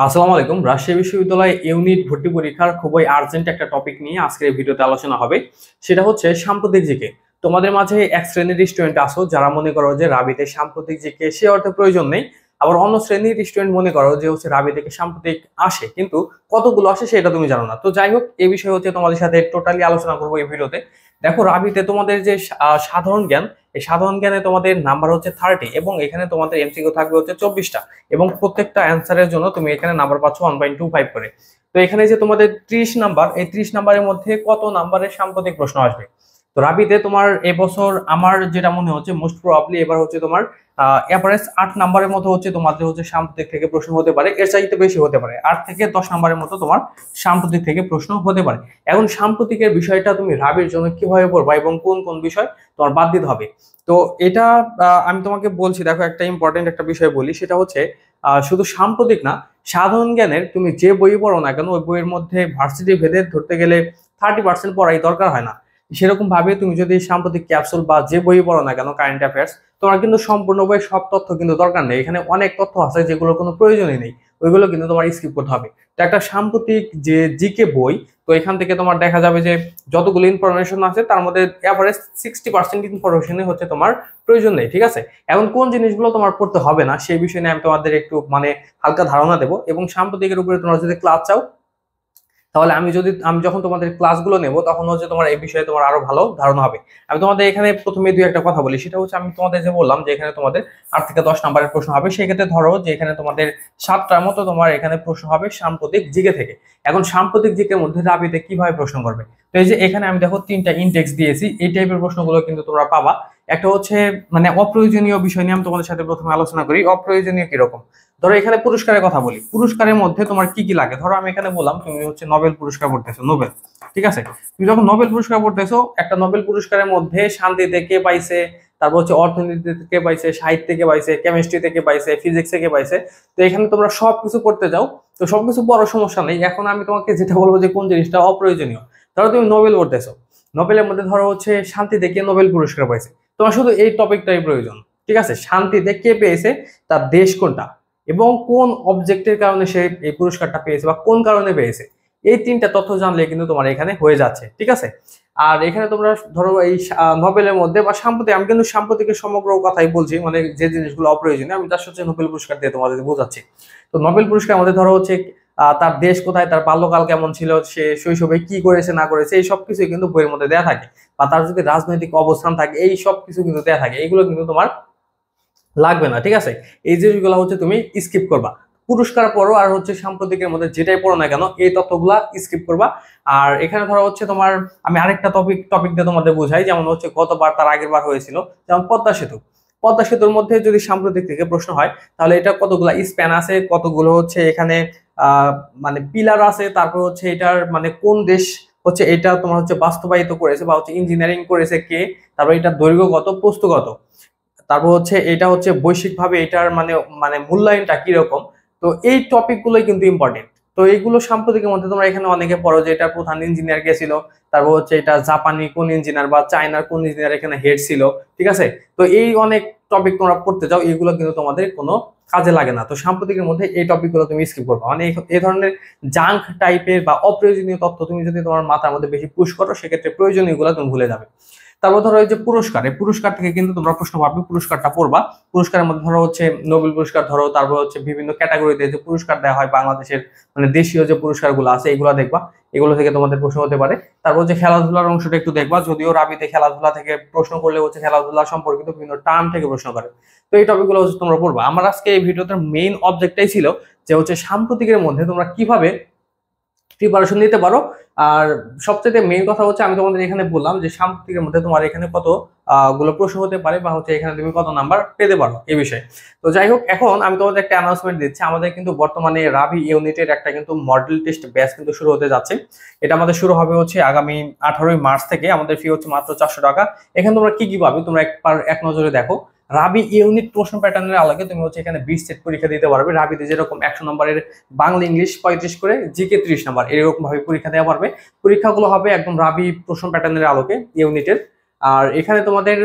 আসসালামু আলাইকুম। রাজশাহী বিশ্ববিদ্যালয় ইউনিট ভর্তি পরীক্ষার খুবই আর্জেন্ট একটা টপিক নিয়ে আজকের এই ভিডিওতে আলোচনা হবে। সেটা হচ্ছে সাম্প্রতিক জিকে। তোমাদের মাঝে এক শ্রেণীর স্টুডেন্ট আসো যারা মনে করো যে রাবিতে সাম্প্রতিক জিকে সে অর্থে প্রয়োজন নেই। আবার অন্য শ্রেণীর স্টুডেন্ট মনে করো যে হচ্ছে রাবি থেকে সাম্প্রতিক আসে, কিন্তু কতগুলো আসে সেটা তুমি জানো না। তো যাই হোক, এই বিষয়ে হচ্ছে তোমাদের সাথে টোটালি আলোচনা করবো এই ভিডিওতে। দেখো, রাবিতে তোমাদের যে সাধারণ জ্ঞান, এই সাধারণ জ্ঞানে তোমাদের নাম্বার হচ্ছে 30 এবং এখানে তোমাদের এমসিকিউ থাকবে হচ্ছে 24টা। এবং প্রত্যেকটা অ্যান্সারের জন্য তুমি এখানে নাম্বার পাচ্ছ 1.25 করে। তো এখানে যে তোমাদের 30 নাম্বার, এই 30 নাম্বারের মধ্যে কত নাম্বারের সাম্প্রতিক প্রশ্ন আসবে? তো রাবিতে তোমার এবছর আমার যেটা মনে হচ্ছে মোস্ট প্রবাবলি এবার হচ্ছে তোমার এভারেজ 8 নাম্বারের মতো হচ্ছে তোমাদের হচ্ছে সাম্প্রতিক থেকে প্রশ্ন হতে পারে, এর চাইতে বেশি হতে পারে, 8 থেকে 10 নাম্বারের মতো তোমার সাম্প্রতিক থেকে প্রশ্ন হতে পারে। এখন সাম্প্রতিকের বিষয়টা তুমি রাবির জন্য কিভাবে পড়বা এবং কোন কোন বিষয় তোমার বাদ দিতে হবে, তো এটা আমি তোমাকে বলছি। দেখো, একটা ইম্পর্টেন্ট একটা বিষয় বলি, সেটা হচ্ছে শুধু সাম্প্রতিক না, সাধারণ জ্ঞানের তুমি যে বই পড়ো না কেন ওই বইয়ের মধ্যে ভার্সিটি ভেদে ধরতে গেলে 30% পড়াই দরকার হয় না। সেরকম ভাবে তুমি যদি সাম্প্রতিক ক্যাপসুল বা যে বই পড়ো না কেন কারেন্ট অ্যাফেয়ার্স, তোমার কিন্তু সম্পূর্ণ বই সব তথ্য কিন্তু দরকার নেই। এখানে অনেক তথ্য আছে যেগুলো কোনো প্রয়োজনই নেই, ওইগুলো কিন্তু তোমার স্কিপ করতে হবে। তো একটা সাম্প্রতিক যে জিকে বই, তো এখান থেকে তোমার দেখা যাবে যে যতগুলো ইনফরমেশন আছে তার মধ্যে এভারেজ 60% ইনফরমেশনই হচ্ছে তোমার প্রয়োজন নেই। ঠিক আছে, এখন কোন জিনিসগুলো তোমার পড়তে হবে না সেই বিষয় নিয়ে আমি তোমাদের একটু হালকা ধারণা দেবো। এবং সাম্প্রতিকের উপরে তোমরা যদি ক্লাস চাও, তাহলে আমি যখন তোমাদের ক্লাসগুলো নেব তখন হচ্ছে তোমার এই বিষয়ে তোমার আরো ভালো ধারণা হবে। আমি তোমাদের এখানে প্রথমে দুই একটা কথা বলি, সেটা হচ্ছে আমি তোমাদের যে বললাম যে এখানে তোমাদের 8 থেকে 10 নাম্বারের প্রশ্ন হবে, সেক্ষেত্রে ধরো যে এখানে তোমাদের 7টার মতো তোমার এখানে প্রশ্ন হবে সাম্প্রতিক জিকে থেকে। এখন সাম্প্রতিক জিকের মধ্যে রাবিতে কিভাবে প্রশ্ন করবে? তো এই যে এখানে আমি দেখো 3টা ইনটেক্স দিয়েছি, এই টাইপের প্রশ্নগুলো কিন্তু তোমরা পাবা। একটা হচ্ছে অপ্রয়োজনীয় বিষয় নিয়ে আমি তোমাদের সাথে প্রথমে আলোচনা করি। অপ্রয়োজনীয় কিরকম? ধরো এখানে পুরস্কারের কথা বলি, পুরস্কারের মধ্যে তোমার কি কি লাগে। ধরো আমি এখানে বললাম তুমি হচ্ছে নোবেল পুরস্কার পড়তেছো, নোবেল, ঠিক আছে। তুমি যখন নোবেল পুরস্কার পড়তেছো, একটা নোবেল পুরস্কারের মধ্যে শান্তিতে কে পাইছে, তারপর হচ্ছে অর্থনীতি থেকে পাইছে, সাহিত্য থেকে পাইছে, কেমিস্ট্রি থেকে পাইছে, ফিজিক্স থেকে পাইছে। তো এখানে তোমরা সবকিছু পড়তে যাও, তো সবকিছু পড়ার সমস্যা নেই। এখন আমি তোমাকে যেটা বলবো যে কোন জিনিসটা অপ্রয়োজনীয়। ধরো তুমি নোবেল পড়তেছো, নোবেলের মধ্যে ধরো হচ্ছে শান্তিতে কে নোবেল পুরস্কার পাইছে, তোমার শুধু এই টপিকটাই প্রয়োজন। ঠিক আছে, শান্তিতে কে পেয়েছে, তার দেশ কোনটা, এবং কোন অবজেক্টের কারণে সে এই পুরস্কারটা পেয়েছে বা কোন কারণে পেয়েছে, এই 3টা তথ্য জানলে কিন্তু তোমার এখানে হয়ে যাচ্ছে। ঠিক আছে, আর এখানে তোমরা ধরো এই নোবেলের মধ্যে বা সাম্প্রতিক, আমি কিন্তু সাম্প্রতিকের সমগ্র কথাই বলছি, যে জিনিসগুলো অপ্রয়োজনীয় আমি তার সাথে নোবেল পুরস্কার দিয়ে তোমাদের বোঝাচ্ছি। তো নোবেল পুরস্কার আমাদের ধরো হচ্ছে তার দেশ কোথায়, তার বাল্যকাল কেমন ছিল, সে শৈশবে কি করেছে না করেছে, এই সব কিছুই কিন্তু বইয়ের মধ্যে দেয়া থাকে। বা তার যদি রাজনৈতিক অবস্থান থাকে, এই সব কিছু কিন্তু দেয়া থাকে, এইগুলো কিন্তু তোমার লাগবে না। ঠিক আছে, এই জিনিসগুলো হচ্ছে তুমি স্কিপ করবা। পুরস্কার পড়ো আর হচ্ছে সাম্প্রতিকের মধ্যে যেটাই পড়ো না কেন এই তথ্যগুলা স্কিপ করবা। আর এখানে ধরো হচ্ছে তোমার, আমি আরেকটা টপিক দিয়ে তোমাদের বোঝাই, যেমন হচ্ছে গতবার তার আগের বার হয়েছিল, যেমন পদ্মা সেতু। পদ্মা সেতুর মধ্যে যদি সাম্প্রতিক থেকে প্রশ্ন হয়, তাহলে এটা কতগুলা স্প্যান আছে, কতগুলো হচ্ছে এখানে আহ পিলার আছে, তারপর হচ্ছে এটার কোন দেশ হচ্ছে এটা তোমার হচ্ছে বাস্তবায়িত করেছে বা হচ্ছে ইঞ্জিনিয়ারিং করেছে কে, তারপর এটা দৈর্ঘ্য কত, প্রস্থ কত, তারপর হচ্ছে এটা হচ্ছে বৈশ্বিকভাবে এটার মূল্যায়নটা কিরকম। তো এই টপিক গুলোই কিন্তু ইম্পর্টেন্ট। তো এইগুলো সাম্প্রতিকের মধ্যে তোমরা এখানে অনেকে পড়ো যে এটা প্রধান ইঞ্জিনিয়ার কে ছিল, তারপর হচ্ছে এটা জাপানি কোন ইঞ্জিনিয়ার বা চায়নার কোন ইঞ্জিনিয়ার এখানে হেড ছিল। ঠিক আছে, তো এই অনেক টপিক তোমরা পড়তে যাও, এইগুলো কিন্তু তোমাদের কোনো কাজে লাগে না। তো সাম্প্রতিকের মধ্যে এই টপিকগুলো তুমি স্কিপ করবে, এই ধরনের জাঙ্ক টাইপের বা অপ্রয়োজনীয় তথ্য তুমি যদি তোমার মাথার মধ্যে বেশি পুশ করো, সেক্ষেত্রে প্রয়োজনীয় গুলো তুমি ভুলে যাবে। তারপর ধরো এই যে পুরস্কার, এই পুরস্কার থেকে কিন্তু তোমরা প্রশ্ন পাবে, পুরস্কারটা পড়বা। পুরস্কারের মধ্যে ধরো হচ্ছে নোবেল পুরস্কার ধরো, তারপর হচ্ছে বিভিন্ন ক্যাটাগরিতে যে পুরস্কার দেওয়া হয় বাংলাদেশের, দেশীয় যে পুরস্কারগুলো আছে এগুলো দেখবা, এগুলো থেকে তোমাদের প্রশ্ন হতে পারে। তারপর হচ্ছে খেলাধুলার অংশটা একটু দেখবা, যদিও রাবিতে খেলাধুলা থেকে প্রশ্ন করলে হচ্ছে খেলাধুলা সম্পর্কিত বিভিন্ন টার্ম থেকে প্রশ্ন করে। তো এই টপিকগুলো হচ্ছে তোমরা পড়বা। আমার আজকে এই ভিডিওটার মেইন অবজেক্টটাই ছিল যে হচ্ছে সাম্প্রতিকের মধ্যে তোমরা কিভাবে প্রিপারেশন নিতে পারো। আর সবচেয়ে মেইন কথা হচ্ছে আমি তোমাদের এখানে বললাম যে সাম্প্রতিকের মধ্যে তোমার এখানে কত গুলো প্রশ্ন হতে পারে বা হচ্ছে এখানে তুমি কত নাম্বার পেতে পারো এই বিষয়ে। তো যাই হোক, এখন আমি তোমাদের একটা অ্যানাউন্সমেন্ট দিচ্ছি, আমাদের কিন্তু বর্তমানে রাবি ইউনিটের একটা কিন্তু মডেল টেস্ট ব্যাচ কিন্তু শুরু হতে যাচ্ছে। এটা আমাদের শুরু হবে হচ্ছে আগামী 18ই মার্চ থেকে। আমাদের ফি হচ্ছে মাত্র 400 টাকা। এখানে তোমরা কি কি পাবে তোমরা এক নজরে দেখো। রাবি ইউনিট প্রশ্ন প্যাটার্নের আলোকে তুমি হচ্ছে এখানে 20 সেট পরীক্ষা দিতে পারবে। রাবিতে যেরকম 100 নম্বরের বাংলা ইংলিশ 35 করে, জিকে 30 নাম্বার, এরকম ভাবে পরীক্ষা দেওয়া পারবে। পরীক্ষাগুলো হবে একদম রাবি প্রশ্ন প্যাটার্নের আলোকে ইউনিটের। আর এখানে তোমাদের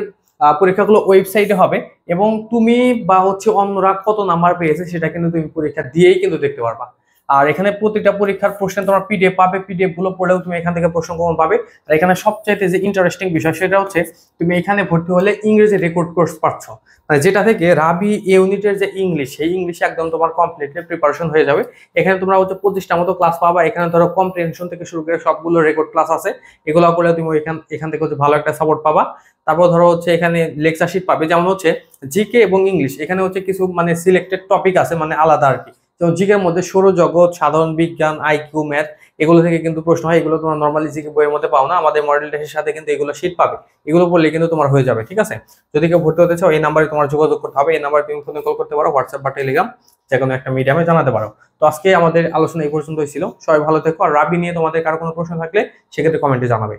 পরীক্ষাগুলো ওয়েবসাইটে হবে, এবং তুমি বা হচ্ছে অন্যরা কত নাম্বার পেয়েছে সেটা কিন্তু তুমি পরীক্ষা দিয়েই কিন্তু দেখতে পারবা। আর এখানে প্রতিটা পরীক্ষার প্রশ্নে তোমার পিডিএফ পাবে, পিডিএফ গুলো পড়লেও তুমি এখান থেকে প্রশ্ন কমন পাবে। আর এখানে সবচাইতে যে ইন্টারেস্টিং বিষয় সেটা হচ্ছে তুমি এখানে ভর্তি হলে ইংরেজি রেকর্ড কোর্স পাচ্ছ, মানে যেটা থেকে রাবি ইউনিটের যে ইংলিশ, সেই ইংলিশে একদম তোমার কমপ্লিটলি প্রিপারেশন হয়ে যাবে। এখানে তোমরা হচ্ছে 25টা মতো ক্লাস পাবা। এখানে ধরো কম্প্রিহেনশন থেকে শুরু করে সবগুলো রেকর্ড ক্লাস আছে, এগুলো করলে তুমি এখান থেকে হচ্ছে ভালো একটা সাপোর্ট পাবা। তারপর ধরো হচ্ছে এখানে লেকচার শিট পাবে, যেমন হচ্ছে জিকে এবং ইংলিশ। এখানে হচ্ছে কিছু মানে সিলেক্টেড টপিক আছে, মানে আলাদা আর কি। তো জিকের মধ্যে সৌরজগৎ, সাধারণ বিজ্ঞান, আইকিউ, ম্যাথ, এগুলো থেকে কিন্তু প্রশ্ন হয়। এগুলো তোমার নর্মালি জিকে বইয়ের মধ্যে পাও না, আমাদের মডেল টেস্টের সাথে কিন্তু এগুলো শিট পাবে। এগুলো পড়লে কিন্তু তোমার হয়ে যাবে, ঠিক আছে? যদি কেউ ভর্তি হতে চাও এই নাম্বারে তোমার যোগাযোগ করতে হবে। এই নাম্বারে তুমি ফোনে কল করতে পারো, হোয়াটসঅ্যাপ বা টেলিগ্রাম যে কোনো একটা মিডিয়ামে জানাতে পারো। তো আজকে আমাদের আলোচনা এই পর্যন্তই ছিল। সবাই ভালো থেকো। আর রাবি নিয়ে তোমাদের কারো কোনো প্রশ্ন থাকলে সেক্ষেত্রে কমেন্টে জানাবে।